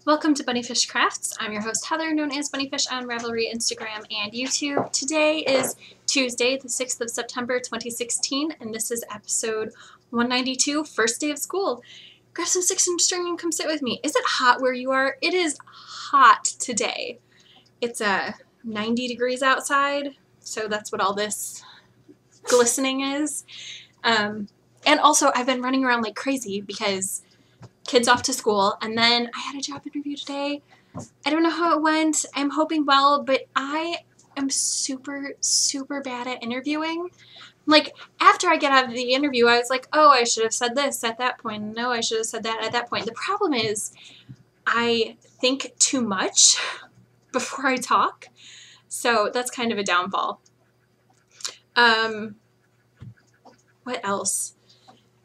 Welcome to Bunnyfish Crafts. I'm your host Heather, known as Bunnyfish on Ravelry, Instagram, and YouTube. Today is Tuesday, the 6th of September, 2016, and this is episode 192, first day of school. Grab some 6-inch string and come sit with me. Is it hot where you are? It is hot today. It's 90 degrees outside, so that's what all this glistening is. And also, I've been running around like crazy because kids off to school, and then I had a job interview today. I don't know how it went. I'm hoping well, but I am super bad at interviewing. Like, after I get out of the interview, I was like, oh, I should have said this at that point. No, I should have said that at that point. The problem is I think too much before I talk, so that's kind of a downfall. What else?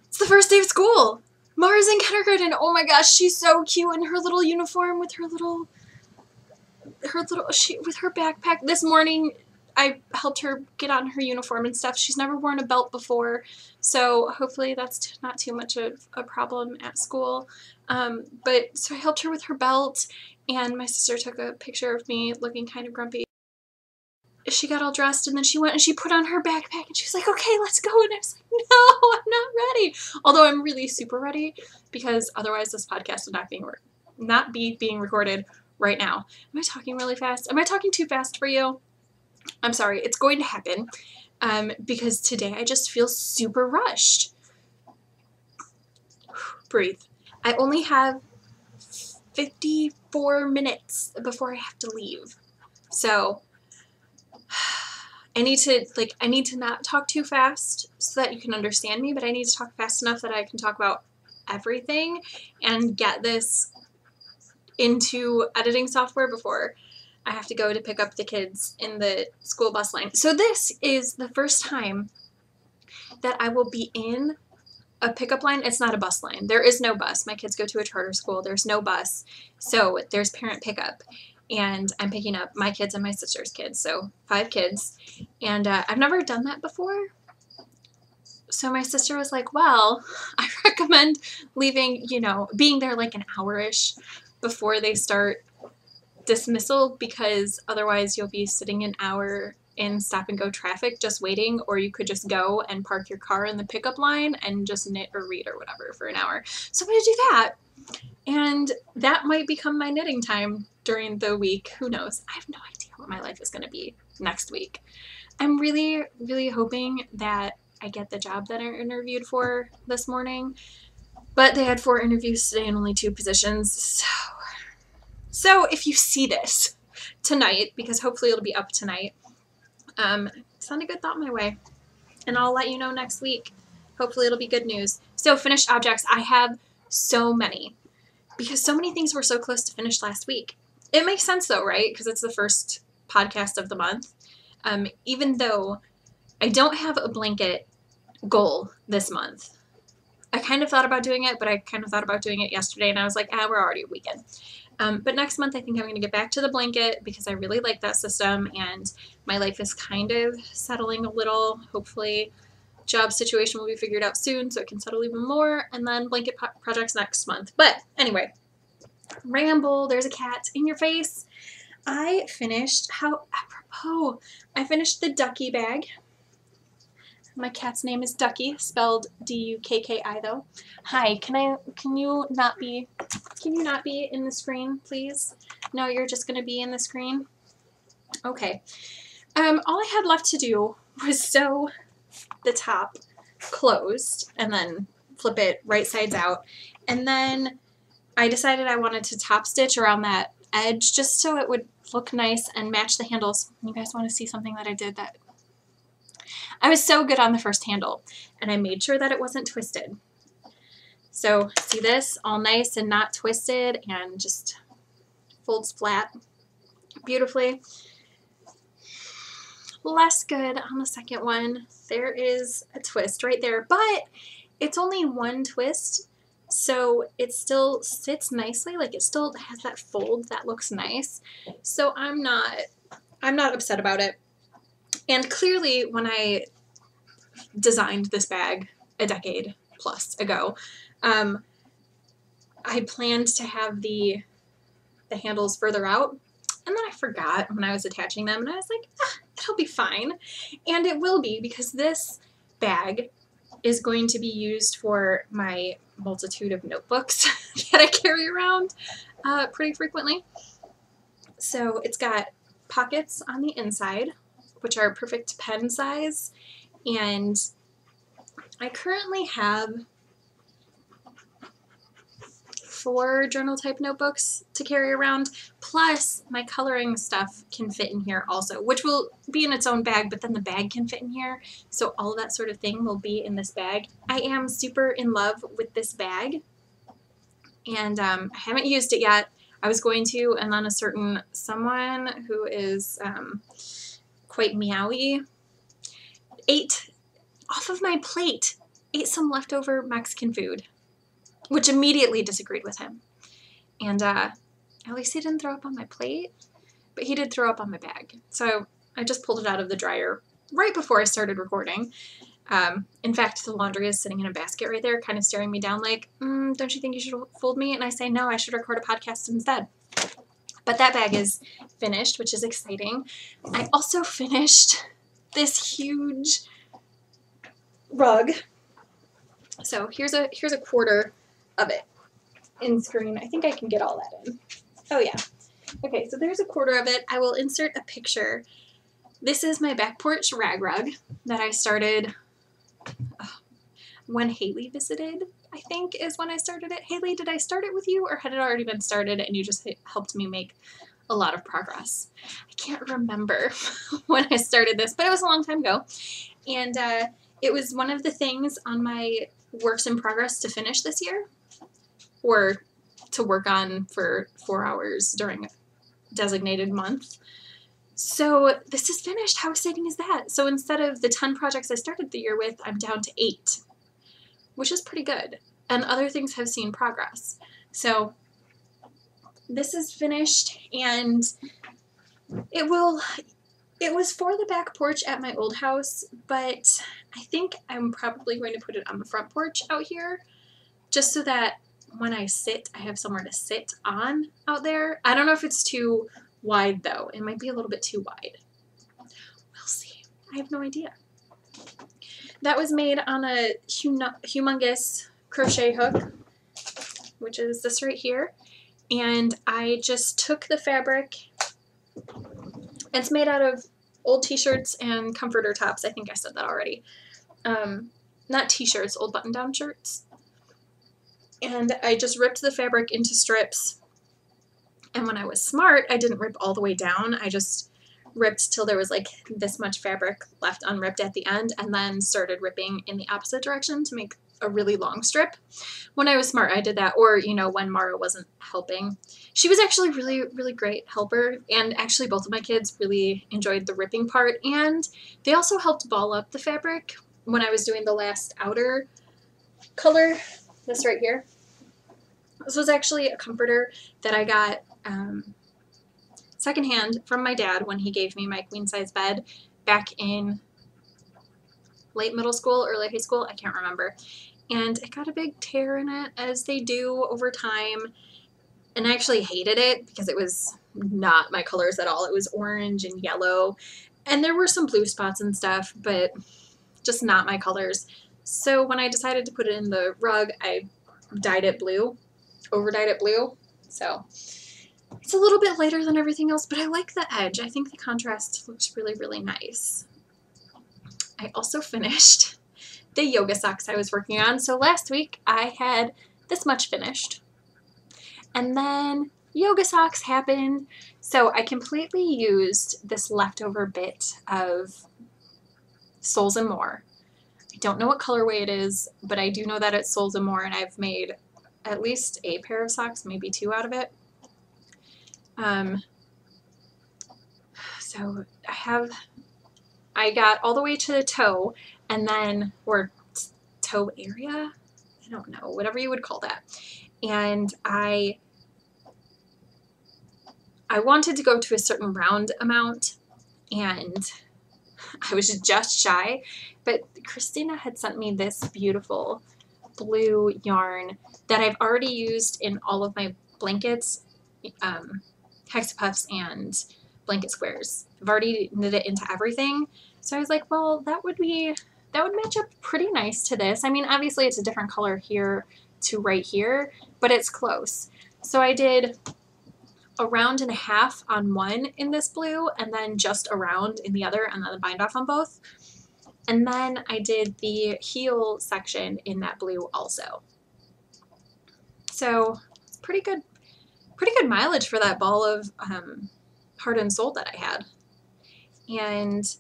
It's the first day of school. Mara's in kindergarten. Oh my gosh, she's so cute in her little uniform with her backpack. This morning I helped her get on her uniform and stuff. She's never worn a belt before, so hopefully that's not too much of a problem at school. But so I helped her with her belt, and my sister took a picture of me looking kind of grumpy. She got all dressed, and then she went and she put on her backpack, and she was like, okay, let's go. And I was like, no, I'm not ready. Although I'm really super ready, because otherwise this podcast would not be being recorded right now. Am I talking really fast? Am I talking too fast for you? I'm sorry. It's going to happen, because today I just feel super rushed. Breathe. I only have 54 minutes before I have to leave. So I need to not talk too fast so that you can understand me, but I need to talk fast enough that I can talk about everything and get this into editing software before I have to go to pick up the kids in the school bus line. So this is the first time that I will be in a pickup line. It's not a bus line. There is no bus. My kids go to a charter school. There's no bus. So there's parent pickup. And I'm picking up my kids and my sister's kids, so 5 kids. And I've never done that before. So my sister was like, well, I recommend leaving, being there like an hour-ish before they start dismissal, because otherwise you'll be sitting an hour in stop-and-go traffic just waiting, or you could just go and park your car in the pickup line and just knit or read or whatever for an hour. So I'm going to do that. And that might become my knitting time during the week. Who knows? I have no idea what my life is going to be next week. I'm really hoping that I get the job that I interviewed for this morning. But they had 4 interviews today and only 2 positions. So if you see this tonight, because hopefully it'll be up tonight, send a good thought my way. And I'll let you know next week. Hopefully it'll be good news. So finished objects. I have so many, because so many things were so close to finish last week. It makes sense though, right? Because it's the first podcast of the month. Even though I don't have a blanket goal this month. I kind of thought about doing it, but I kind of thought about doing it yesterday, and I was like, we're already a weekend. But next month I think I'm going to get back to the blanket, because I really like that system, and my life is kind of settling a little. Hopefully job situation will be figured out soon so it can settle even more, and then blanket projects next month. But anyway, ramble, there's a cat in your face. I finished the Ducky bag. My cat's name is Ducky, spelled D-U-K-K-I though. Hi, can you not be in the screen, please? No, you're just gonna be in the screen? Okay. All I had left to do was sew the top closed and then flip it right sides out. And then I decided I wanted to top stitch around that edge just so it would look nice and match the handles. You guys want to see something that I did that I was so good on the first handle, and I made sure that it wasn't twisted. So see this, all nice and not twisted, and just folds flat beautifully. Less good on the second one. There is a twist right there, but it's only one twist, so it still sits nicely. Like, it still has that fold that looks nice. So I'm not upset about it. And clearly, when I designed this bag a decade plus ago, I planned to have the the handles further out. And then I forgot when I was attaching them, and I was like, it'll be fine. And it will be, because this bag is going to be used for my multitude of notebooks that I carry around pretty frequently. So it's got pockets on the inside, which are perfect pen size, and I currently have 4 journal type notebooks to carry around, plus my coloring stuff can fit in here also, which will be in its own bag, but then the bag can fit in here, so all of that sort of thing will be in this bag. I am super in love with this bag, and I haven't used it yet. I was going to, and then a certain someone who is quite meowy ate off of my plate, ate some leftover Mexican food, which immediately disagreed with him. And at least he didn't throw up on my plate, but he did throw up on my bag. So I just pulled it out of the dryer right before I started recording. In fact, the laundry is sitting in a basket right there, kind of staring me down like, don't you think you should fold me? And I say, no, I should record a podcast instead. But that bag is finished, which is exciting. I also finished this huge rug. So here's a quarter of it in screen. I think I can get all that in. Oh yeah. Okay, so there's a quarter of it. I will insert a picture. This is my back porch rag rug that I started when Haley visited, I think is when I started it. Haley, did I start it with you, or had it already been started and you just helped me make a lot of progress? I can't remember when I started this, but it was a long time ago. And it was one of the things on my works in progress to finish this year, or to work on for 4 hours during a designated month. So this is finished. How exciting is that? So instead of the 10 projects I started the year with, I'm down to 8, which is pretty good. And other things have seen progress. So this is finished, and it was for the back porch at my old house, but I think I'm probably going to put it on the front porch out here, just so that when I sit, I have somewhere to sit on out there. I don't know if it's too wide, though. It might be a little bit too wide. We'll see. I have no idea. That was made on a humongous crochet hook, which is this right here. And I just took the fabric. It's made out of old t-shirts and comforter tops. I think I said that already. Not t-shirts, old button-down shirts. And I just ripped the fabric into strips. And when I was smart, I didn't rip all the way down. I just ripped till there was like this much fabric left unripped at the end, and then started ripping in the opposite direction to make a really long strip. When I was smart, I did that. Or, you know, when Mara wasn't helping. She was actually really, really great helper. And actually both of my kids really enjoyed the ripping part. And they also helped ball up the fabric when I was doing the last outer color. This right here. This was actually a comforter that I got secondhand from my dad when he gave me my queen size bed back in late middle school, early high school, I can't remember. And it got a big tear in it, as they do over time. And I actually hated it because it was not my colors at all. It was orange and yellow. And there were some blue spots and stuff, but just not my colors. So when I decided to put it in the rug, I dyed it blue, over-dyed it blue. So it's a little bit lighter than everything else, but I like the edge. I think the contrast looks really, really nice. I also finished the yoga socks I was working on. So last week I had this much finished, and then yoga socks happened. So I completely used this leftover bit of Souls and More. I don't know what colorway it is, but I do know that it's Souls and More, and I've made at least a pair of socks, maybe 2 out of it. So I got all the way to the toe, and then, or toe area, I don't know, whatever you would call that. And I wanted to go to a certain round amount, and I was just shy, but Christina had sent me this beautiful blue yarn that I've already used in all of my blankets hexapuffs and blanket squares. I've already knit it into everything. So I was like, well, that would match up pretty nice to this. I mean, obviously it's a different color here to right here, but it's close. So I did a round and a half on one in this blue, and then just a round in the other, and then the bind off on both. And then I did the heel section in that blue also. So it's pretty good mileage for that ball of heart and soul that I had. And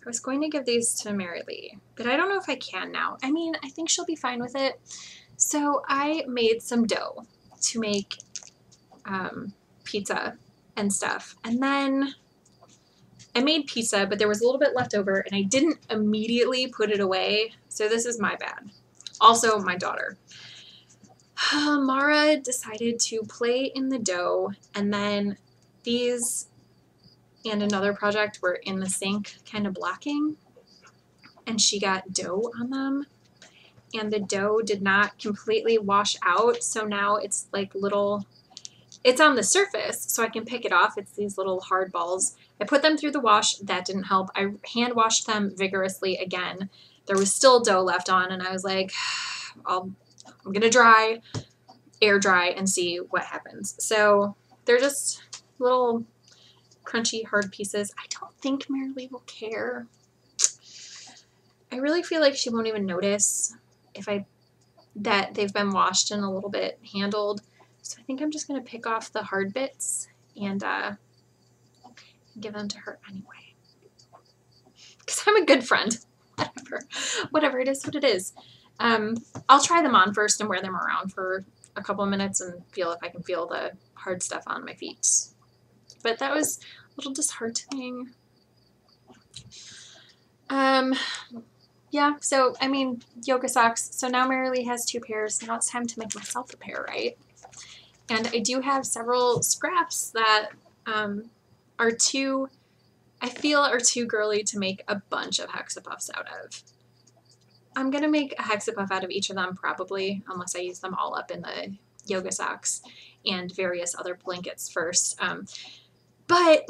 I was going to give these to Mary Lee, but I don't know if I can now. I mean, I think she'll be fine with it. So I made some dough to make pizza and stuff. And then I made pizza, but there was a little bit left over, and I didn't immediately put it away. So this is my bad. Also, my daughter. Mara decided to play in the dough, and then these and another project were in the sink kind of blocking, and she got dough on them, and the dough did not completely wash out, so now it's like little, it's on the surface, so I can pick it off. It's these little hard balls. I put them through the wash. That didn't help. I hand washed them vigorously again. There was still dough left on, and I was like, I'm going to air dry, and see what happens. So they're just little crunchy, hard pieces. I don't think Mary Lee will care. I really feel like she won't even notice that they've been washed and a little bit handled. So I think I'm just going to pick off the hard bits and give them to her anyway. Because I'm a good friend. Whatever, it is what it is. I'll try them on first and wear them around for a couple of minutes and feel if I can feel the hard stuff on my feet. But that was a little disheartening. Yeah, so, I mean, yoga socks. So now Mary Lee has 2 pairs. Now it's time to make myself a pair, right? And I do have several scraps that are too girly to make a bunch of hexapuffs out of. I'm going to make a hexapuff out of each of them probably, unless I use them all up in the yoga socks and various other blankets first. But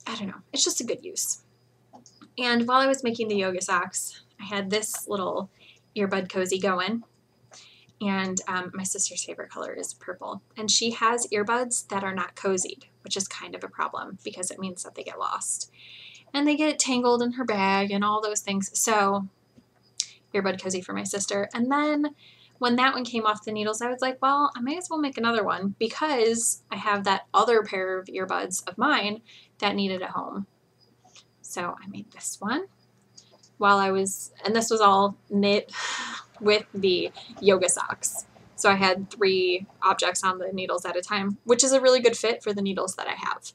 I don't know. It's just a good use. And while I was making the yoga socks, I had this little earbud cozy going. And my sister's favorite color is purple. And she has earbuds that are not cozied, which is kind of a problem because it means that they get lost. And they get tangled in her bag and all those things. So earbud cozy for my sister. And then when that one came off the needles, I was like, well, I may as well make another one because I have that other pair of earbuds of mine that needed a home. So I made this one and this was all knit with the yoga socks. So I had 3 objects on the needles at a time, which is a really good fit for the needles that I have.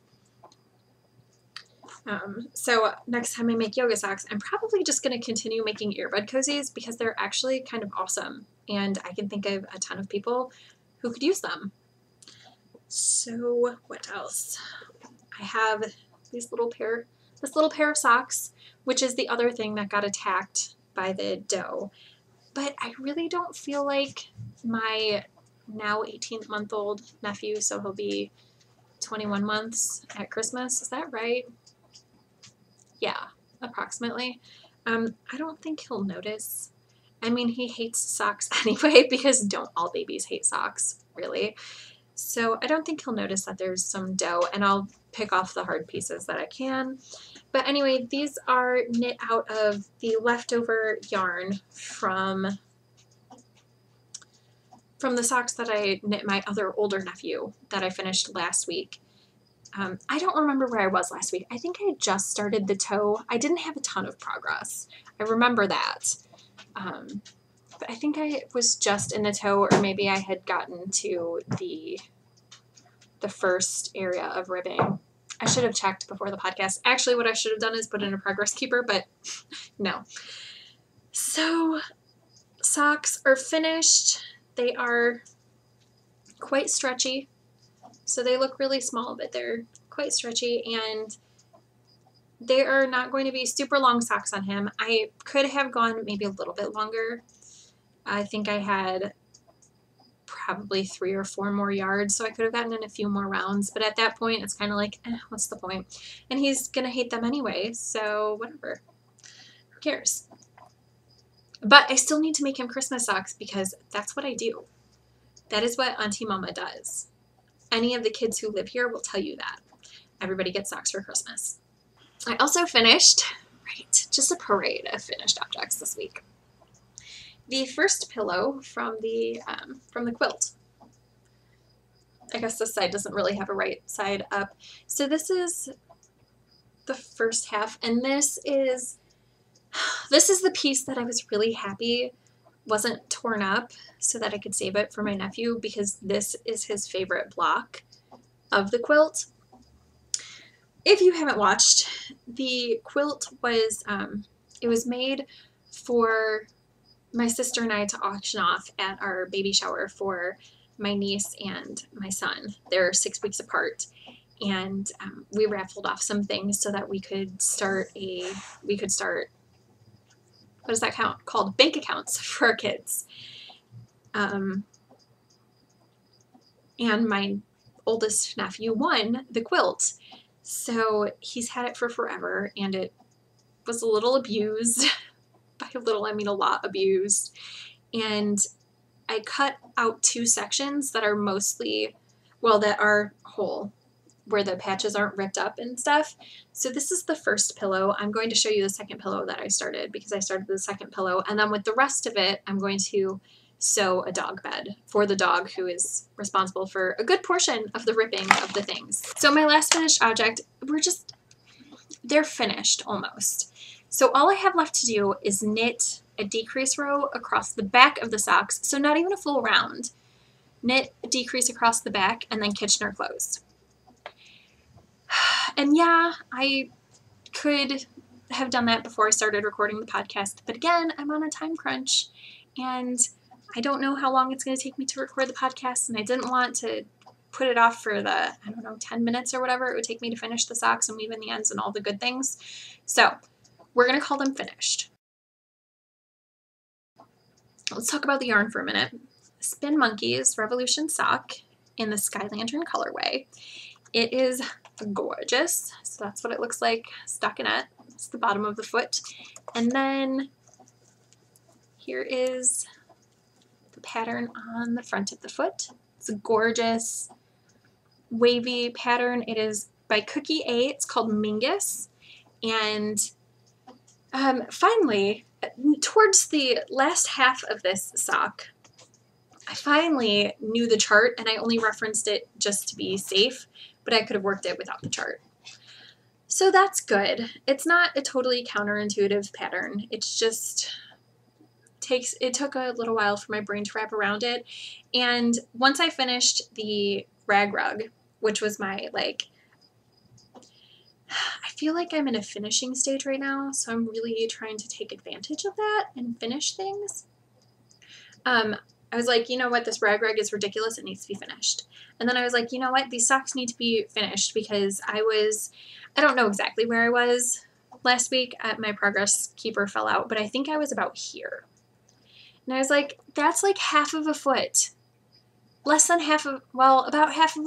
So next time I make yoga socks, I'm probably just going to continue making earbud cozies because they're actually kind of awesome. And I can think of a ton of people who could use them. So what else? I have this little pair of socks, which is the other thing that got attacked by the dough. But I really don't feel like my now 18-month-old nephew, so he'll be 21 months at Christmas. Is that right? Yeah, approximately. I don't think he'll notice. I mean, he hates socks anyway because don't all babies hate socks, really? So I don't think he'll notice that there's some dough, and I'll pick off the hard pieces that I can. But anyway, these are knit out of the leftover yarn from the socks that I knit my other older nephew that I finished last week. I don't remember where I was last week. I think I had just started the toe. I didn't have a ton of progress. I remember that. But I think I was just in the toe, or maybe I had gotten to the first area of ribbing. I should have checked before the podcast. Actually, what I should have done is put in a progress keeper, but no. So socks are finished. They are quite stretchy. So they look really small, but they're quite stretchy, and they are not going to be super long socks on him. I could have gone maybe a little bit longer. I think I had probably 3 or 4 more yards, so I could have gotten in a few more rounds, but at that point it's kind of like, what's the point? And he's gonna hate them anyway, so whatever. Who cares? But I still need to make him Christmas socks because that's what I do. That is what Auntie Mama does. Any of the kids who live here will tell you that. Everybody gets socks for Christmas. I also finished, just a parade of finished objects this week. The first pillow from the quilt. I guess this side doesn't really have a right side up. So this is the first half, and this is the piece that I was really happy wasn't torn up so that I could save it for my nephew, because this is his favorite block of the quilt. If you haven't watched, the quilt was, it was made for my sister and I to auction off at our baby shower for my niece and my son. They're 6 weeks apart. And we raffled off some things so that we could start what does that count? Called bank accounts for our kids. And my oldest nephew won the quilt. So he's had it for forever, and it was a little abused. By a little, I mean a lot abused. And I cut out 2 sections that are mostly, well, that are whole, where the patches aren't ripped up and stuff. So this is the first pillow. I'm going to show you the second pillow that I started, because I started the second pillow. And then with the rest of it, I'm going to sew a dog bed for the dog, who is responsible for a good portion of the ripping of the things. So my last finished object, they're finished almost. So all I have left to do is knit a decrease row across the back of the socks. So not even a full round. Knit a decrease across the back and then Kitchener close. And yeah, I could have done that before I started recording the podcast, but again, I'm on a time crunch and I don't know how long it's going to take me to record the podcast, and I didn't want to put it off for the, 10 minutes or whatever it would take me to finish the socks and weave in the ends and all the good things. So we're going to call them finished. Let's talk about the yarn for a minute. Spin Monkeys Revolution Sock in the Sky Lantern colorway. It is gorgeous. So that's what it looks like stockinette. It's the bottom of the foot. And then here is the pattern on the front of the foot. It's a gorgeous wavy pattern. It is by Cookie A. It's called Mingus. And finally, towards the last half of this sock, I finally knew the chart, and I only referenced it just to be safe, but I could have worked it without the chart. So that's good. It's not a totally counterintuitive pattern. It's just it took a little while for my brain to wrap around it. And once I finished the rag rug, which was my, I feel like I'm in a finishing stage right now, so I'm really trying to take advantage of that and finish things. I was like, you know what, this rag rug is ridiculous, it needs to be finished. And then I was like, you know what, these socks need to be finished, because I don't know exactly where I was last week. My progress keeper fell out, but I think I was about here. And I was like, that's like half of a foot. About half of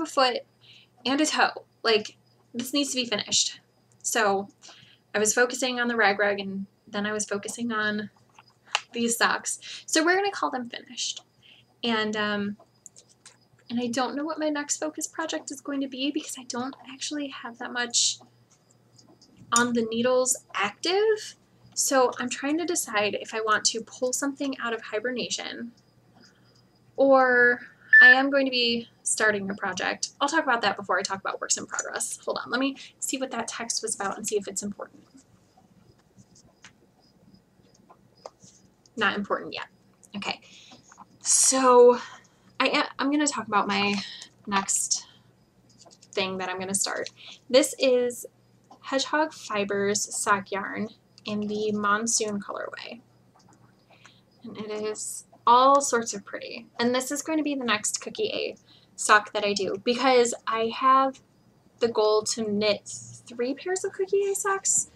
a foot and a toe. Like, this needs to be finished. So I was focusing on the rag rug, and then I was focusing on these socks. So we're going to call them finished. And I don't know what my next focus project is going to be, because I don't actually have that much on the needles active. So I'm trying to decide if I want to pull something out of hibernation, or I am going to be starting a project. I'll talk about that before I talk about works in progress. Hold on, let me see what that text was about and see if it's important. Not important yet. Okay, so I'm going to talk about my next thing that I'm going to start. This is Hedgehog Fibers sock yarn in the Monsoon colorway. And it is all sorts of pretty. And this is going to be the next Cookie A sock that I do, because I have the goal to knit 3 pairs of Cookie A socks,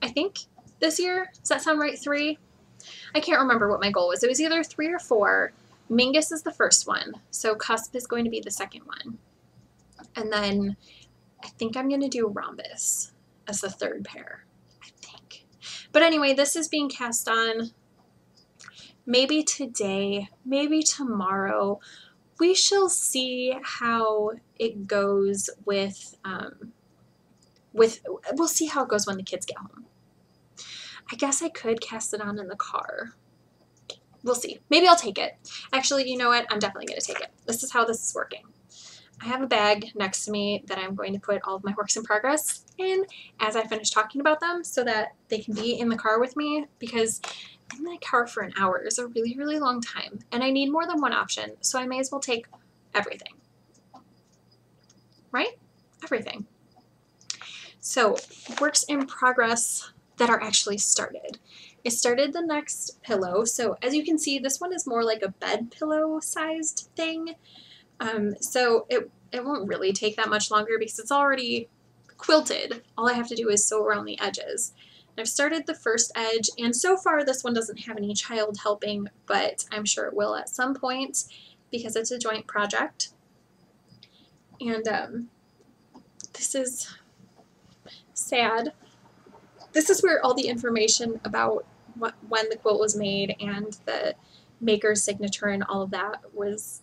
I think, this year. Does that sound right? 3? I can't remember what my goal was. It was either 3 or 4, Mingus is the first one, so cusp is going to be the second one. And then I think I'm going to do rhombus as the third pair, I think. But anyway, this is being cast on maybe today, maybe tomorrow. We shall see how it goes with we'll see how it goes when the kids get home. I guess I could cast it on in the car. We'll see. Maybe I'll take it. Actually, you know what? I'm definitely going to take it. This is how this is working. I have a bag next to me that I'm going to put all of my works in progress in as I finish talking about them so that they can be in the car with me, because in the car for an hour is a really, really long time and I need more than one option, so I may as well take everything. Right? Everything. So, works in progress that are actually started. I started the next pillow. So as you can see, this one is more like a bed pillow sized thing. So it won't really take that much longer because it's already quilted. All I have to do is sew around the edges. I've started the first edge, and so far this one doesn't have any child helping, but I'm sure it will at some point because it's a joint project. And this is sad. This is where all the information about when the quilt was made and the maker's signature and all of that was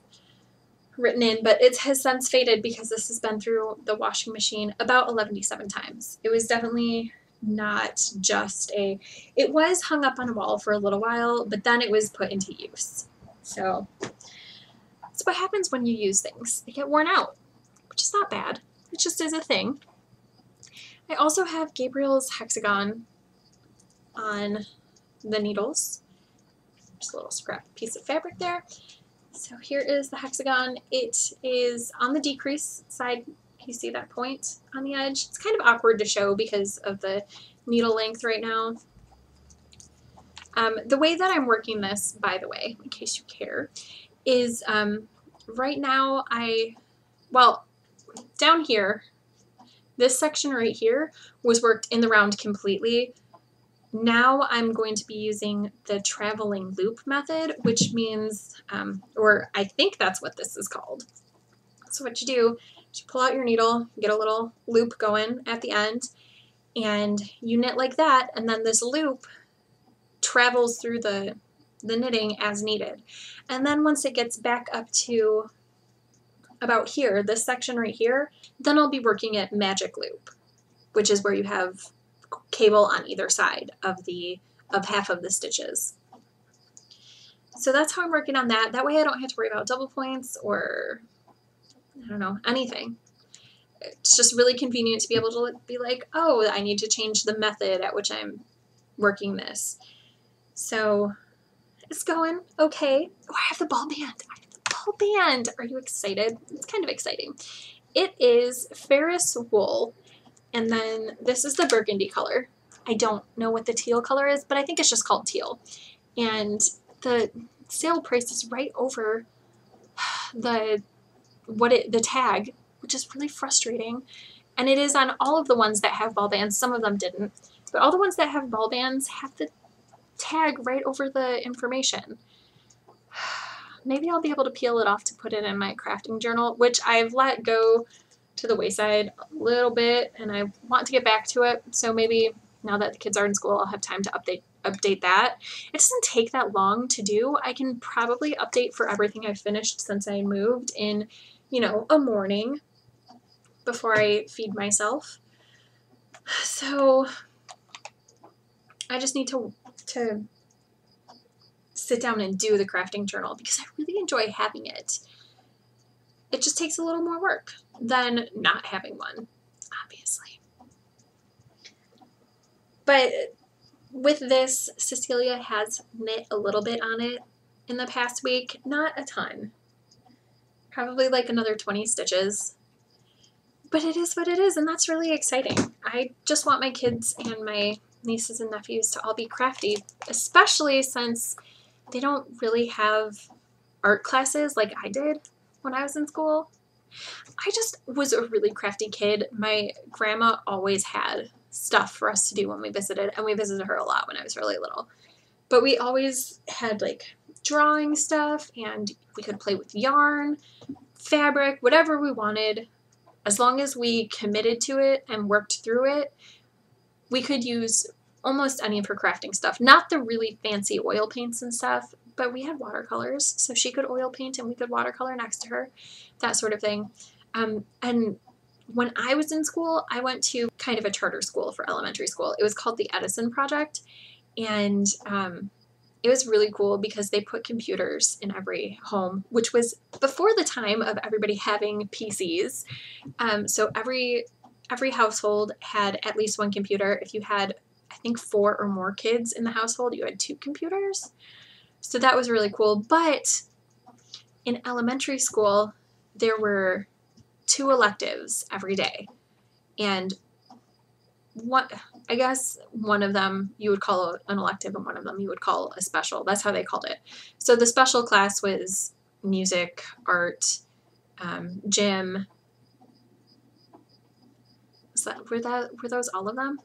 written in, but it has since faded because this has been through the washing machine about 11-7 times. It was definitely not just it was hung up on a wall for a little while, but then it was put into use. So that's what happens when you use things. They get worn out, which is not bad. It just is a thing. I also have Gabriel's hexagon on the needles. Just a little scrap piece of fabric there. So here is the hexagon. It is on the decrease side. You see that point on the edge? It's kind of awkward to show because of the needle length right now. The way that I'm working this, by the way, in case you care, is right now down here, this section right here was worked in the round completely. Now I'm going to be using the traveling loop method, which means, or I think that's what this is called. So what you do is you pull out your needle, get a little loop going at the end, and you knit like that, and then this loop travels through the knitting as needed. And then once it gets back up to about here, this section right here, then I'll be working at magic loop, which is where you have cable on either side of half of the stitches. So that's how I'm working on that. That way I don't have to worry about double points or, I don't know, anything. It's just really convenient to be able to be like, oh, I need to change the method at which I'm working this. So it's going okay. Oh, I have the ball band. I have the ball band. Are you excited? It's kind of exciting. It is Ferris wool. And then this is the burgundy color. I don't know what the teal color is, but I think it's just called teal. And the sale price is right over the tag, which is really frustrating. And it is on all of the ones that have ball bands. Some of them didn't. But all the ones that have ball bands have the tag right over the information. Maybe I'll be able to peel it off to put it in my crafting journal, which I've let go to the wayside a little bit, and I want to get back to it. So maybe now that the kids are in school, I'll have time to update that. It doesn't take that long to do. I can probably update for everything I've finished since I moved in, a morning before I feed myself. So I just need to sit down and do the crafting journal because I really enjoy having it. It just takes a little more work than not having one, obviously. But with this, Cecilia has knit a little bit on it in the past week. Not a ton. Probably like another 20 stitches. But it is what it is, and that's really exciting. I just want my kids and my nieces and nephews to all be crafty, especially since they don't really have art classes like I did when I was in school. I just was a really crafty kid. My grandma always had stuff for us to do when we visited, and we visited her a lot when I was really little. But we always had like drawing stuff, and we could play with yarn, fabric, whatever we wanted. As long as we committed to it and worked through it, we could use almost any of her crafting stuff. Not the really fancy oil paints and stuff, but we had watercolors, so she could oil paint and we could watercolor next to her, that sort of thing. And when I was in school, I went to kind of a charter school for elementary school. It was called the Edison Project, and it was really cool because they put computers in every home, which was before the time of everybody having PCs. So every household had at least one computer. If you had, I think, 4 or more kids in the household, you had 2 computers. So that was really cool. But in elementary school, there were 2 electives every day. And I guess one of them you would call an elective and one of them you would call a special. That's how they called it. So the special class was music, art, gym. Were those all of them?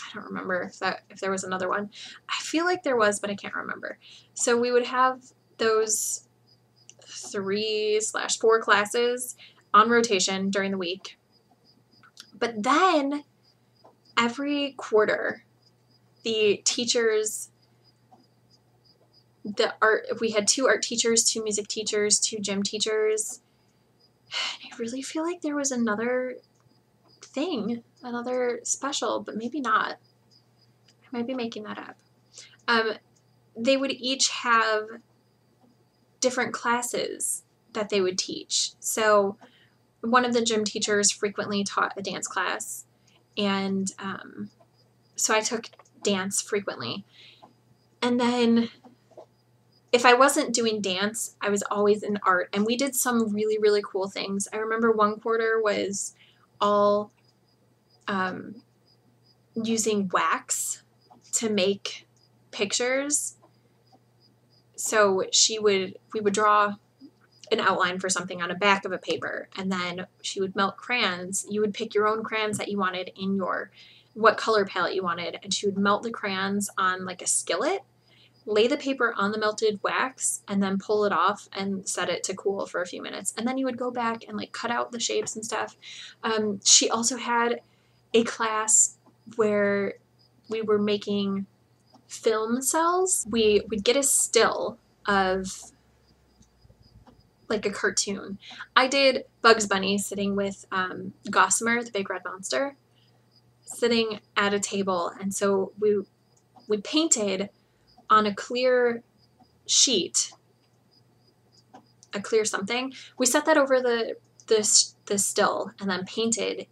I don't remember if there was another one. I feel like there was, but I can't remember. So we would have those 3/4 classes on rotation during the week. But then every quarter, the teachers, we had 2 art teachers, 2 music teachers, 2 gym teachers. And I really feel like there was another thing, another special, but maybe not. I might be making that up. They would each have different classes that they would teach. So one of the gym teachers frequently taught a dance class, and so I took dance frequently. And then if I wasn't doing dance, I was always in art, and we did some really, really cool things. I remember one quarter was all using wax to make pictures. So we would draw an outline for something on a back of a paper, and then she would melt crayons. You would pick your own crayons that you wanted in what color palette you wanted, and she would melt the crayons on like a skillet, lay the paper on the melted wax, and then pull it off and set it to cool for a few minutes. And then you would go back and like cut out the shapes and stuff. She also had a class where we were making film cells. We'd get a still of like a cartoon. I did Bugs Bunny sitting with Gossamer, the big red monster, sitting at a table. And so we painted on a clear sheet, a clear something. We set that over the still and then painted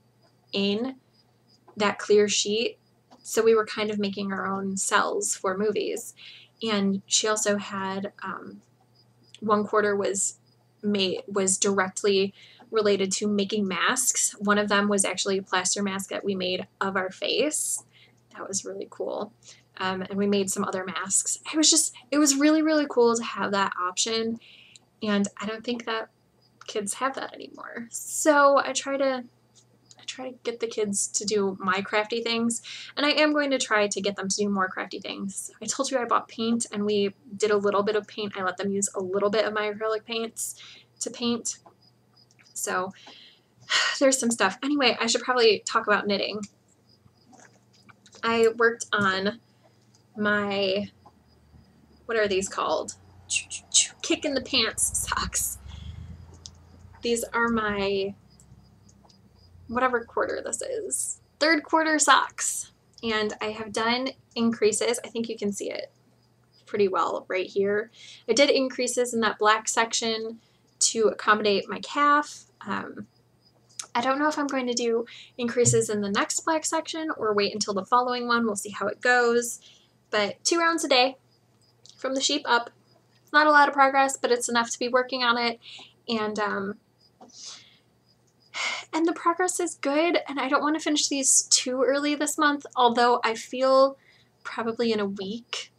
in that clear sheet. So we were kind of making our own cells for movies. And she also had one quarter was directly related to making masks. One of them was actually a plaster mask that we made of our face. That was really cool. And we made some other masks. It was really, really cool to have that option. And I don't think that kids have that anymore. So I try to get the kids to do my crafty things, and I am going to try to get them to do more crafty things. I told you I bought paint, and we did a little bit of paint. I let them use a little bit of my acrylic paints to paint. So there's some stuff. Anyway, I should probably talk about knitting. I worked on my, what are these called? Kick in the pants socks. These are my, whatever quarter this is, 3rd quarter socks. And I have done increases. I think you can see it pretty well right here. I did increases in that black section to accommodate my calf. I don't know if I'm going to do increases in the next black section or wait until the following one. We'll see how it goes. But 2 rounds a day from the sheep up. It's not a lot of progress, but it's enough to be working on it. And the progress is good, and I don't want to finish these too early this month, although I feel probably in a week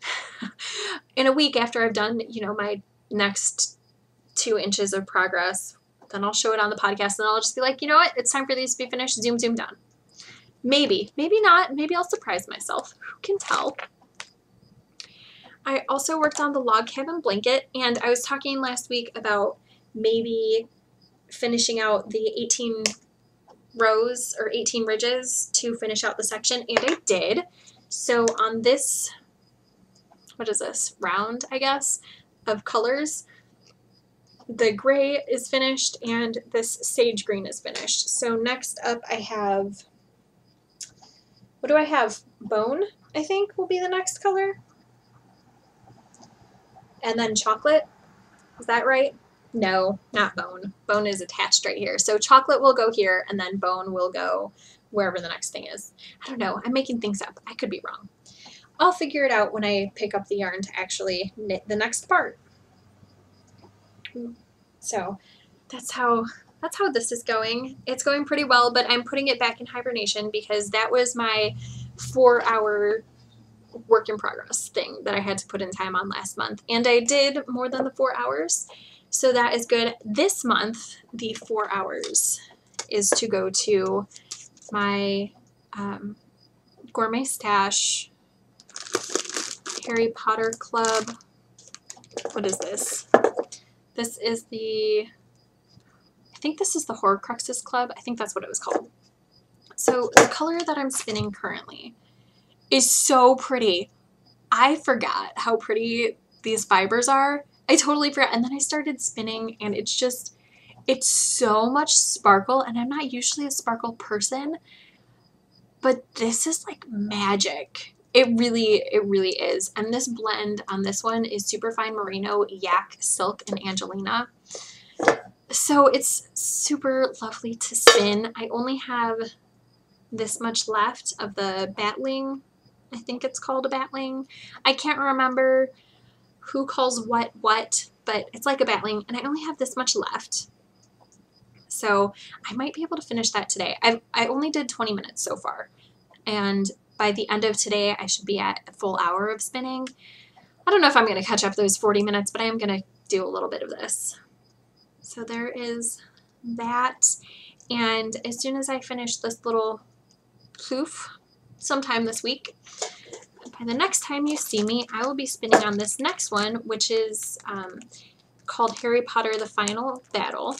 after I've done, my next 2 inches of progress, then I'll show it on the podcast, and I'll just be like, you know what, it's time for these to be finished, zoom, done. Maybe not, maybe I'll surprise myself, who can tell. I also worked on the log cabin blanket, and I was talking last week about maybe finishing out the 18 rows or 18 ridges to finish out the section, and I did. So on this, what is this, round, I guess, of colors, the gray is finished and this sage green is finished. So next up I have, what do I have? Bone, I think, will be the next color. And then chocolate. Is that right? No, not bone. Bone is attached right here. So chocolate will go here, and then bone will go wherever the next thing is. I don't know. I'm making things up. I could be wrong. I'll figure it out when I pick up the yarn to actually knit the next part. So that's how this is going. It's going pretty well, but I'm putting it back in hibernation because that was my 4-hour work in progress thing that I had to put in time on last month. And I did more than the 4 hours. So that is good. This month, the 4 hours is to go to my Gourmet Stash Harry Potter Club. What is this? This is the, I think this is the Horcruxes Club. I think that's what it was called. So the color that I'm spinning currently is so pretty. I forgot how pretty these fibers are. I totally forgot. And then I started spinning and it's just, it's so much sparkle, and I'm not usually a sparkle person, but this is like magic. It really is. And this blend on this one is Superfine Merino, Yak, Silk, and Angelina. So it's super lovely to spin. I only have this much left of the batling. I think it's called a batling. I can't remember who calls what, but it's like a batling, and I only have this much left. So I might be able to finish that today. I only did 20 minutes so far, and by the end of today, I should be at a full hour of spinning. I don't know if I'm going to catch up those 40 minutes, but I am going to do a little bit of this. So there is that, and as soon as I finish this little poof sometime this week, by the next time you see me, I will be spinning on this next one, which is called Harry Potter The Final Battle.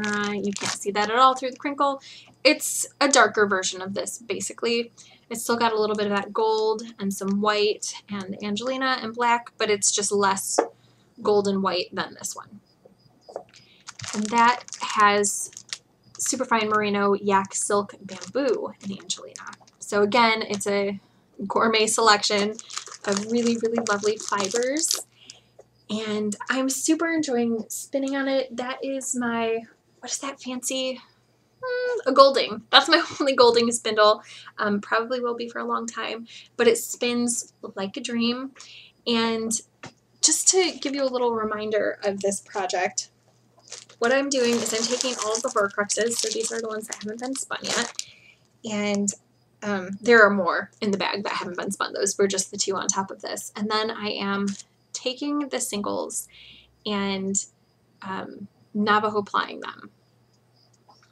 You can't see that at all through the crinkle. It's a darker version of this, basically. It's still got a little bit of that gold and some white and Angelina and black, but it's just less gold and white than this one. And that has Superfine Merino, Yak, Silk, Bamboo, and Angelina. So again, it's a gourmet selection of really lovely fibers. And I'm super enjoying spinning on it. That is my, what is that fancy? A Golding. That's my only Golding spindle. Probably will be for a long time. But it spins like a dream. And just to give you a little reminder of this project, what I'm doing is I'm taking all of the Horcruxes. So these are the ones that haven't been spun yet. And there are more in the bag that haven't been spun. Those were just the 2 on top of this. And then I am taking the singles and Navajo plying them.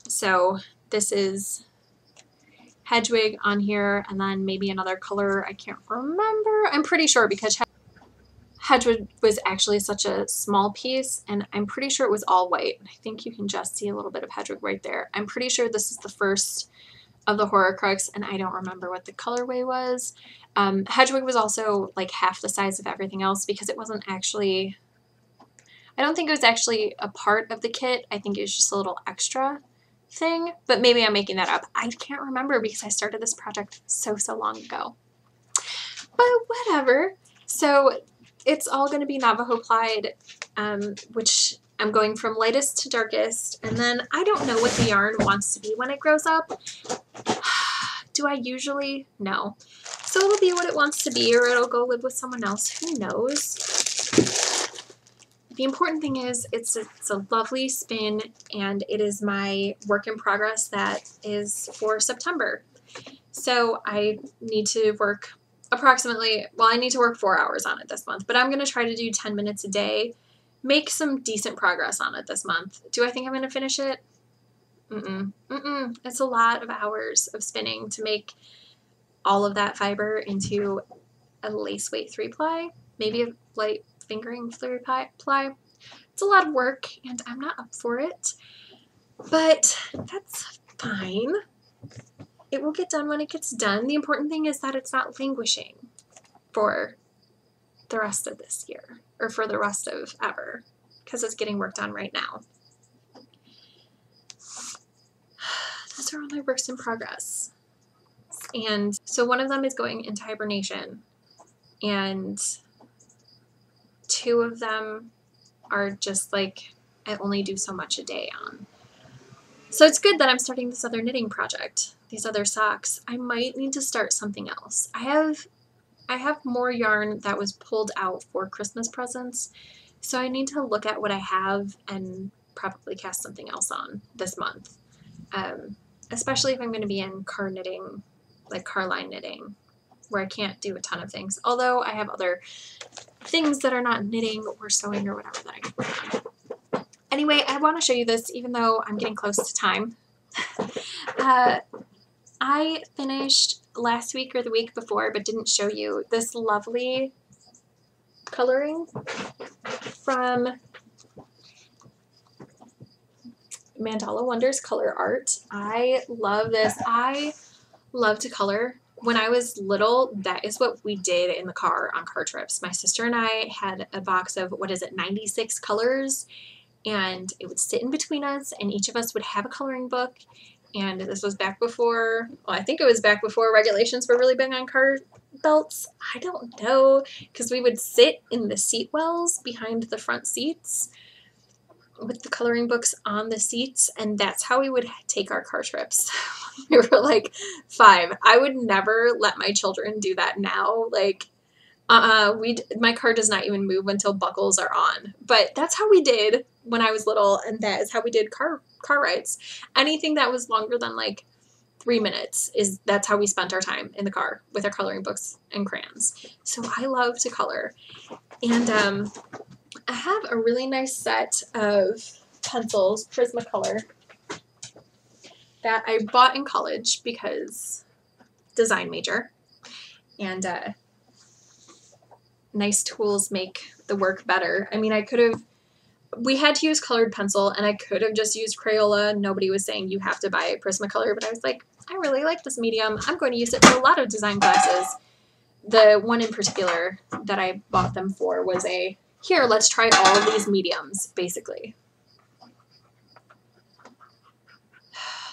So this is Hedwig on here, and then maybe another color I can't remember. I'm pretty sure because Hedwig was actually such a small piece, and I'm pretty sure it was all white. I think you can just see a little bit of Hedwig right there. I'm pretty sure this is the first of the Horcrux, and I don't remember what the colorway was. Hedwig was also like half the size of everything else because it wasn't actually, I don't think it was actually a part of the kit. I think it was just a little extra thing, but maybe I'm making that up. I can't remember because I started this project so long ago. But whatever. So it's all going to be Navajo plied, which I'm going from lightest to darkest, and then I don't know what the yarn wants to be when it grows up. Do I usually? No. So it'll be what it wants to be, or it'll go live with someone else. Who knows? The important thing is it's a lovely spin, and it is my work in progress that is for September. So I need to work approximately, well, I need to work 4 hours on it this month, but I'm going to try to do 10 minutes a day, make some decent progress on it this month. Do I think I'm going to finish it? It's a lot of hours of spinning to make all of that fiber into a lace weight 3-ply, maybe a light fingering 3-ply. It's a lot of work, and I'm not up for it, but that's fine. It will get done when it gets done. The important thing is that it's not languishing for the rest of this year, or for the rest of ever, because it's getting worked on right now. Those are all my works in progress. And so one of them is going into hibernation, and 2 of them are just like I only do so much a day on. So it's good that I'm starting this other knitting project, these other socks. I might need to start something else. I have more yarn that was pulled out for Christmas presents, so I need to look at what I have and probably cast something else on this month. Especially if I'm going to be in car knitting, like car line knitting, where I can't do a ton of things. Although I have other things that are not knitting or sewing or whatever that I can work on. Anyway, I want to show you this even though I'm getting close to time. I finished last week or the week before, but didn't show you this lovely coloring from Mandala Wonders Color Art. I love this. I love to color. When I was little, that is what we did in the car on car trips. My sister and I had a box of, 96 colors, and it would sit in between us, and each of us would have a coloring book. And this was back before, well, I think it was back before regulations were really big on car belts. I don't know, because we would sit in the seat wells behind the front seats with the coloring books on the seats, and that's how we would take our car trips. We were like 5. I would never let my children do that now. Like, my car does not even move until buckles are on. But that's how we did when I was little, and that is how we did car rides. Anything that was longer than like 3 minutes, that's how we spent our time in the car with our coloring books and crayons. So I love to color. And I have a really nice set of pencils, Prismacolor, that I bought in college because design major. And nice tools make the work better. I mean, we had to use colored pencil, and I could have just used Crayola. Nobody was saying you have to buy Prismacolor, but I was like, I really like this medium. I'm going to use it for a lot of design classes. The one in particular that I bought them for was here, let's try all of these mediums, basically.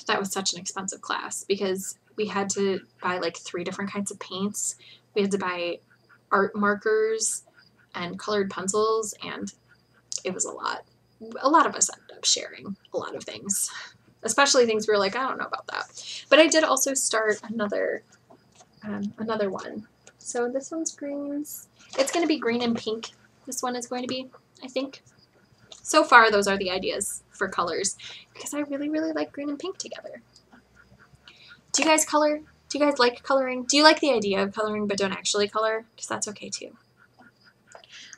That was such an expensive class because we had to buy like 3 different kinds of paints. We had to buy art markers and colored pencils, and it was a lot. A lot of us ended up sharing a lot of things, especially things we were like, I don't know about that. But I did also start another one. So this one's greens. It's going to be green and pink. This one is going to be, I think. So far, those are the ideas for colors because I really, really like green and pink together. Do you guys color? Do you guys like coloring? Do you like the idea of coloring but don't actually color? Because that's okay too.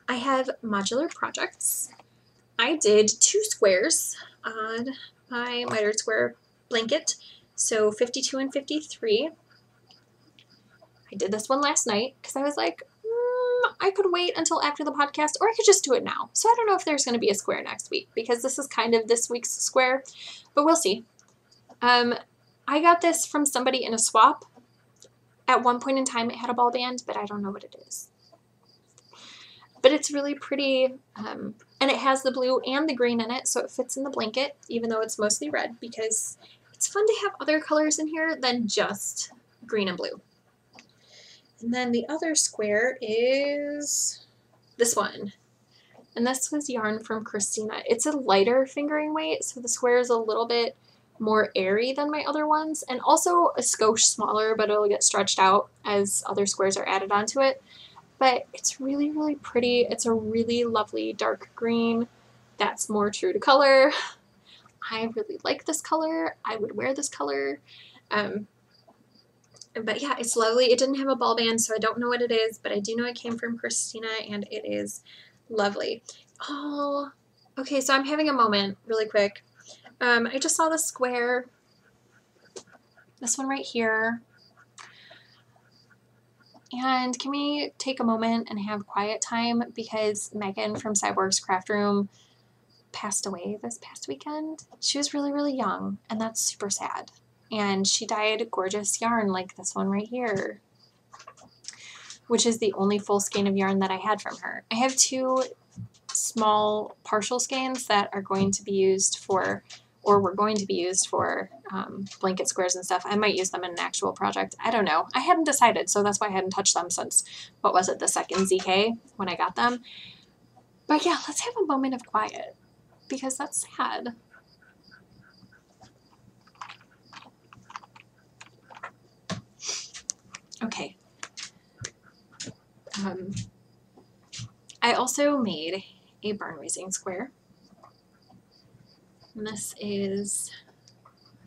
I have modular projects. I did 2 squares on my mitered square blanket, so 52 and 53. I did this one last night because I was like, I could wait until after the podcast, or I could just do it now. So I don't know if there's going to be a square next week because this is kind of this week's square, but we'll see. I got this from somebody in a swap. At one point in time, it had a ball band, but I don't know what it is. But it's really pretty, and it has the blue and the green in it, so it fits in the blanket, even though it's mostly red, because it's fun to have other colors in here than just green and blue. And then the other square is this one. And this was yarn from Christina. It's a lighter fingering weight, so the square is a little bit more airy than my other ones, and also a skosh smaller, but it'll get stretched out as other squares are added onto it. But it's really, really pretty. It's a really lovely dark green that's more true to color. I really like this color. I would wear this color. But yeah, it's lovely. It didn't have a ball band, so I don't know what it is, but I do know it came from Christina, and it is lovely. Oh, okay, so I'm having a moment really quick. I just saw the square, this one right here. And can we take a moment and have quiet time because Megan from Cyborg's Craft Room passed away this past weekend. She was really, really young, and that's super sad. And she dyed gorgeous yarn like this one right here, which is the only full skein of yarn that I had from her. I have 2 small partial skeins that are going to be used for, or were going to be used for blanket squares and stuff. I might use them in an actual project. I don't know. I hadn't decided, so that's why I hadn't touched them since, what was it, the second ZK when I got them. But yeah, let's have a moment of quiet because that's sad. Okay. I also made a barn raising square. And this is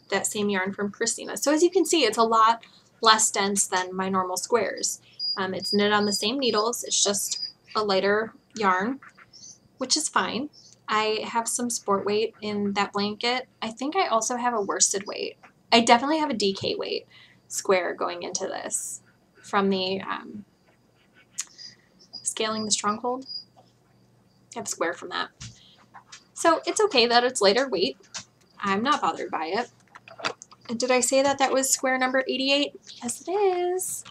that same yarn from Christina. So as you can see, it's a lot less dense than my normal squares. It's knit on the same needles. It's just a lighter yarn, which is fine. I have some sport weight in that blanket. I think I also have a worsted weight. I definitely have a DK weight square going into this from the Scaling the Stronghold. I have a square from that. So it's okay that it's lighter weight. I'm not bothered by it. And did I say that that was square number 88? Yes, it is.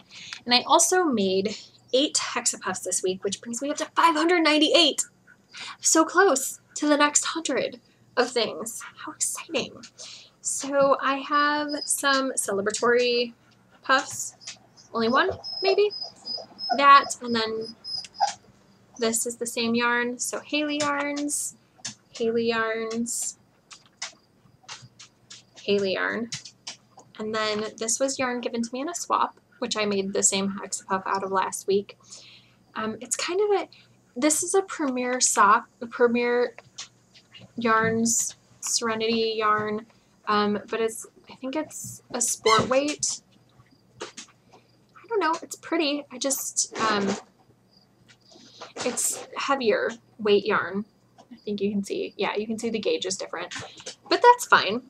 And I also made 8 hexapuffs this week, which brings me up to 598. So close to the next 100 of things. How exciting. So I have some celebratory puffs. Only one, maybe. That, and then this is the same yarn. So Haley yarns, Haley yarns, Haley yarn. And then this was yarn given to me in a swap, which I made the same hexapuff out of last week. It's kind of a, this is a Premier sock, the Premier Yarns Serenity yarn, but it's, I think it's a sport weight. I don't know, it's pretty. I just, it's heavier weight yarn. I think you can see, yeah, you can see the gauge is different, but that's fine.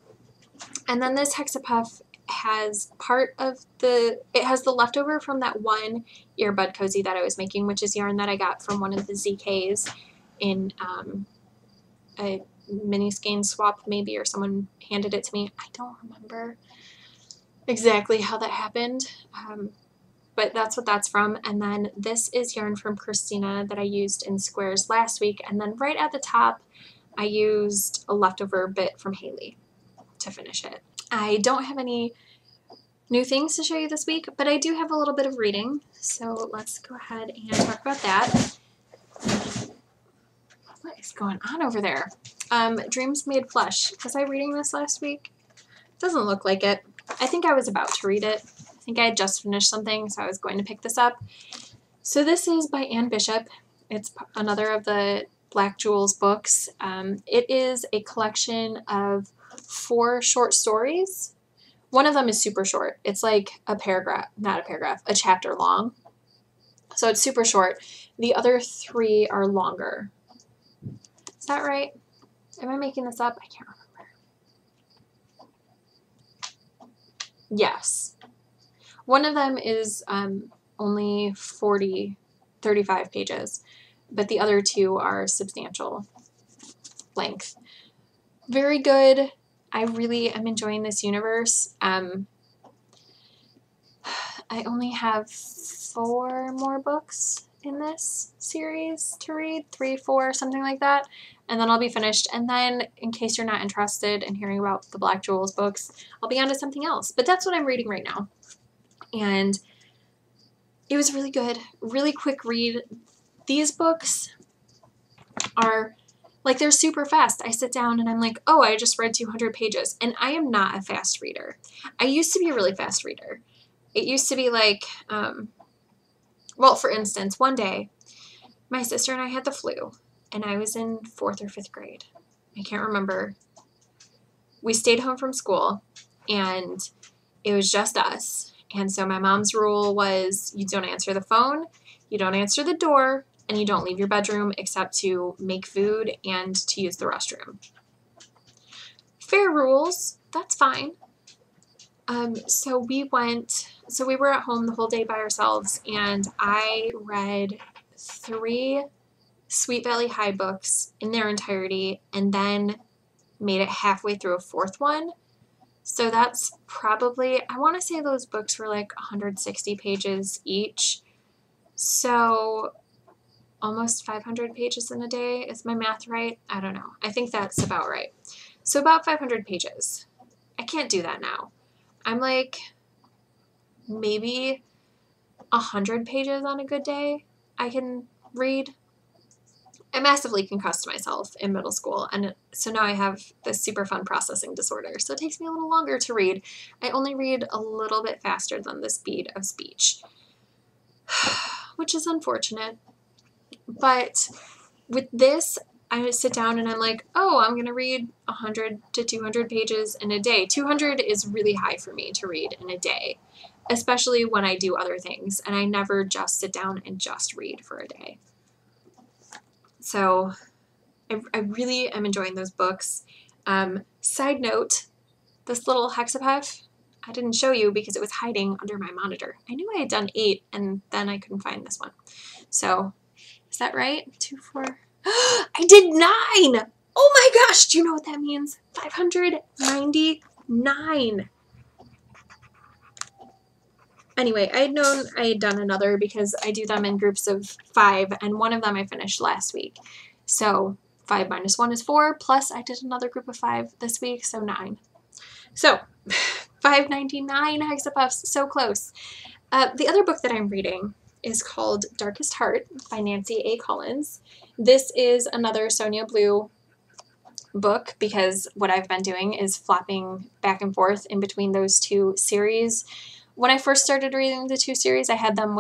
And then this hexapuff has part of the, it has the leftover from that one earbud cozy that I was making, which is yarn that I got from one of the ZKs in a mini skein swap maybe, or someone handed it to me. I don't remember exactly how that happened, but that's what that's from. And then this is yarn from Christina that I used in squares last week. And then right at the top, I used a leftover bit from Haley to finish it. I don't have any new things to show you this week, but I do have a little bit of reading. So let's go ahead and talk about that. What is going on over there? Dreams Made Flesh. Was I reading this last week? Doesn't look like it. I think I was about to read it. I think I had just finished something, so I was going to pick this up. So this is by Anne Bishop. It's another of the Black Jewels books. It is a collection of 4 short stories. One of them is super short. It's like a paragraph, not a paragraph, a chapter long. So it's super short. The other 3 are longer. Is that right? Am I making this up? I can't remember. Yes. One of them is only 35 pages, but the other 2 are substantial length. Very good. I really am enjoying this universe. I only have 4 more books in this series to read, 3, 4, something like that, and then I'll be finished. And then, in case you're not interested in hearing about the Black Jewels books, I'll be on to something else. But that's what I'm reading right now. And it was really good, really quick read. These books are, like, they're super fast. I sit down and I'm like, oh, I just read 200 pages. And I am not a fast reader. I used to be a really fast reader. It used to be like, well, for instance, one day, my sister and I had the flu, and I was in 4th or 5th grade. I can't remember. We stayed home from school, and it was just us. And so my mom's rule was you don't answer the phone, you don't answer the door, and you don't leave your bedroom except to make food and to use the restroom. Fair rules, that's fine. So so we were at home the whole day by ourselves, and I read 3 Sweet Valley High books in their entirety, and then made it halfway through a 4th one. So that's probably, I want to say those books were like 160 pages each. So almost 500 pages in a day. Is my math right? I don't know. I think that's about right. So about 500 pages. I can't do that now. I'm like maybe 100 pages on a good day I can read. I massively concussed myself in middle school, and so now I have this super fun processing disorder, so it takes me a little longer to read. I only read a little bit faster than the speed of speech, which is unfortunate. But with this, I sit down and I'm like, oh, I'm going to read 100 to 200 pages in a day. 200 is really high for me to read in a day, especially when I do other things, and I never just sit down and just read for a day. So I really am enjoying those books. Side note, this little hexapuff, I didn't show you because it was hiding under my monitor. I knew I had done 8, and then I couldn't find this one. So, is that right? 2, 4. I did 9! Oh my gosh, do you know what that means? 599. Anyway, I had known I had done another because I do them in groups of 5, and one of them I finished last week. So 5 minus 1 is 4, plus I did another group of 5 this week, so 9. So 599 hexapuffs, so close. The other book that I'm reading is called Darkest Heart by Nancy A. Collins. This is another Sonia Blue book because what I've been doing is flopping back and forth in between those 2 series. When I first started reading the 2 series, I had them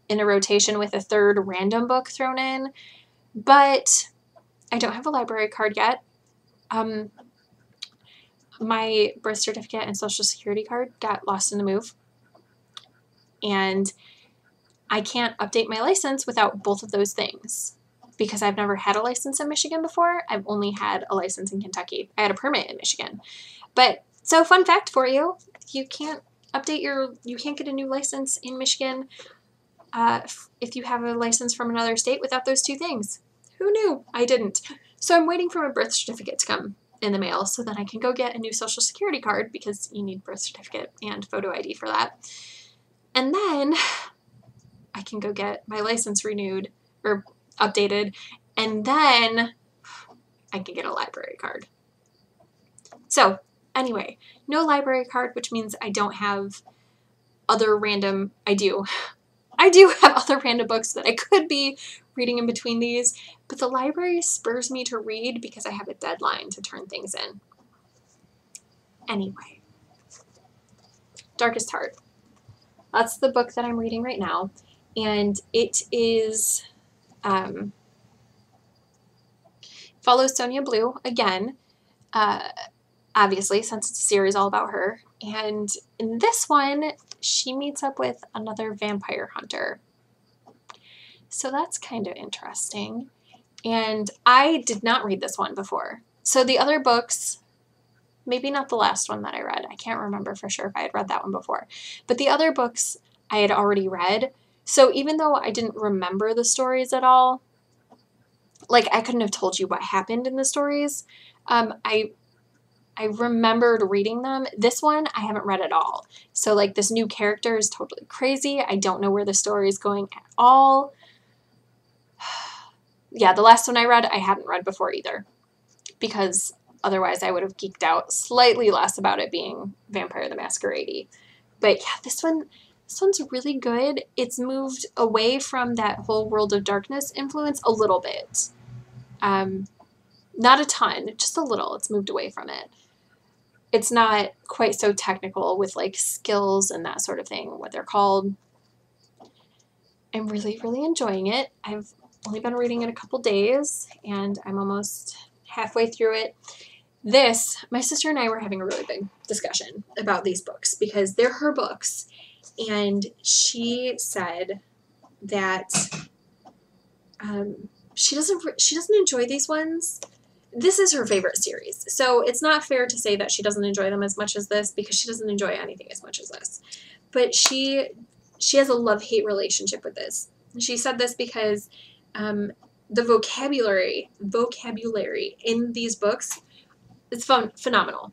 in a rotation with a 3rd random book thrown in, but I don't have a library card yet. My birth certificate and social security card got lost in the move, and I can't update my license without both of those things because I've never had a license in Michigan before. I've only had a license in Kentucky. I had a permit in Michigan. But, so fun fact for you, you can't get a new license in Michigan if you have a license from another state without those 2 things. Who knew? I didn't. So I'm waiting for my birth certificate to come in the mail so that I can go get a new social security card because you need birth certificate and photo ID for that. And then I can go get my license renewed or updated, and then I can get a library card. So anyway, no library card, which means I don't have other random, I do have other random books that I could be reading in between these, but the library spurs me to read because I have a deadline to turn things in. Anyway, Darkest Heart. That's the book that I'm reading right now, and it is, follows Sonia Blue again, obviously, since it's a series all about her, and in this one, she meets up with another vampire hunter. So that's kind of interesting. And I did not read this one before. So the other books, maybe not the last one that I read. I can't remember for sure if I had read that one before. But the other books I had already read. So even though I didn't remember the stories at all, like I couldn't have told you what happened in the stories, I remembered reading them. This one, I haven't read at all. So, like, this new character is totally crazy. I don't know where the story is going at all. Yeah, the last one I read, I hadn't read before either. Because otherwise I would have geeked out slightly less about it being Vampire the Masquerade-y. But yeah, this one's really good. It's moved away from that whole World of Darkness influence a little bit. Not a ton, just a little. It's moved away from it. It's not quite so technical with like skills and that sort of thing, what they're called. I'm really, really enjoying it. I've only been reading it a couple days and I'm almost halfway through it. My sister and I were having a really big discussion about these books because they're her books. And she said that she doesn't enjoy these ones. This is her favorite series, so it's not fair to say that she doesn't enjoy them as much as this because she doesn't enjoy anything as much as this. but she has a love-hate relationship with this. She said this because the vocabulary in these books is phenomenal.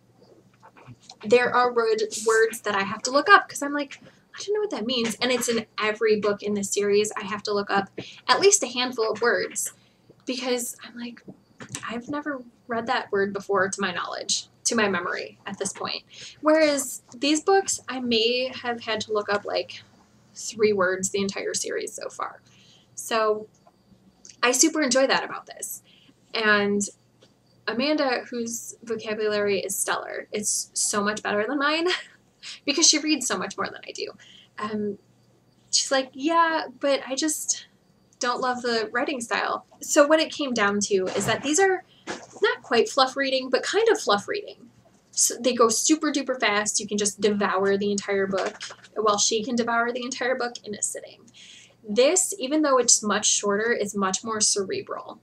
There are words that I have to look up because I'm like, I don't know what that means. And it's in every book in this series. I have to look up at least a handful of words because I'm like, I've never read that word before to my knowledge, to my memory at this point. Whereas these books, I may have had to look up like 3 words the entire series so far. So I super enjoy that about this. And Amanda, whose vocabulary is stellar, it's so much better than mine because she reads so much more than I do. She's like, yeah, but I just don't love the writing style. So what it came down to is that these are not quite fluff reading, but kind of fluff reading. So they go super duper fast. You can just devour the entire book, while she can devour the entire book in a sitting. This, even though it's much shorter, is much more cerebral.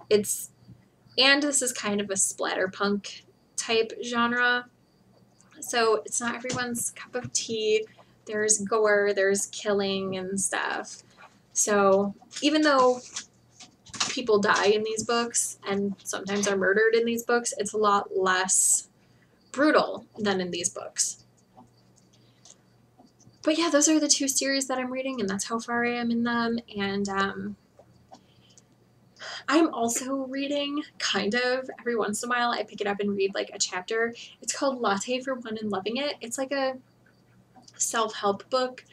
And this is kind of a splatterpunk type genre. So it's not everyone's cup of tea. There's gore, there's killing and stuff. So even though people die in these books and sometimes are murdered in these books, it's a lot less brutal than in these books. But yeah, those are the 2 series that I'm reading, and that's how far I am in them. And I'm also reading, kind of, every once in a while, I pick it up and read like a chapter. It's called Latte for One and Loving It. It's like a self-help book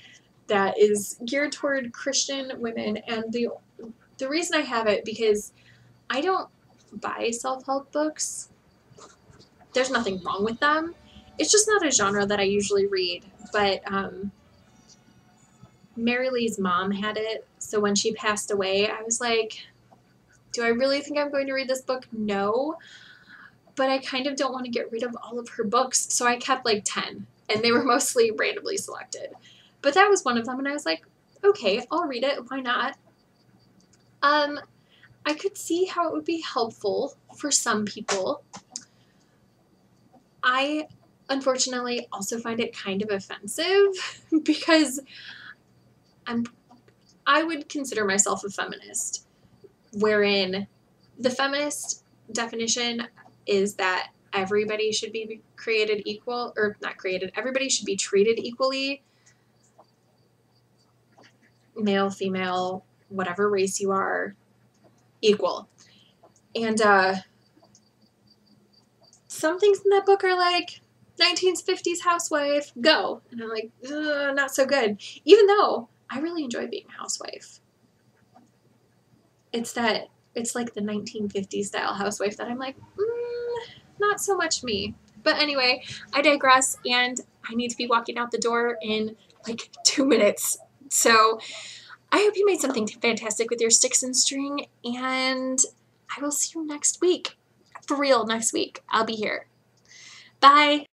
that is geared toward Christian women. And the reason I have it, because I don't buy self-help books. There's nothing wrong with them. It's just not a genre that I usually read. But Mary Lee's mom had it. So when she passed away, I was like, do I really think I'm going to read this book? No. But I kind of don't want to get rid of all of her books. So I kept like 10. And they were mostly randomly selected. But that was one of them. And I was like, okay, I'll read it. Why not? I could see how it would be helpful for some people. I, unfortunately, also find it kind of offensive because I would consider myself a feminist, wherein the feminist definition is that everybody should be created equal, or not created, everybody should be treated equally, male, female, whatever race you are, equal. And some things in that book are like 1950s housewife, go. And I'm like, not so good. Even though I really enjoy being a housewife. It's like the 1950s style housewife that I'm like, not so much me. But anyway, I digress, and I need to be walking out the door in like 2 minutes. So I hope you made something fantastic with your sticks and string, and I will see you next week. For real, next week. I'll be here. Bye.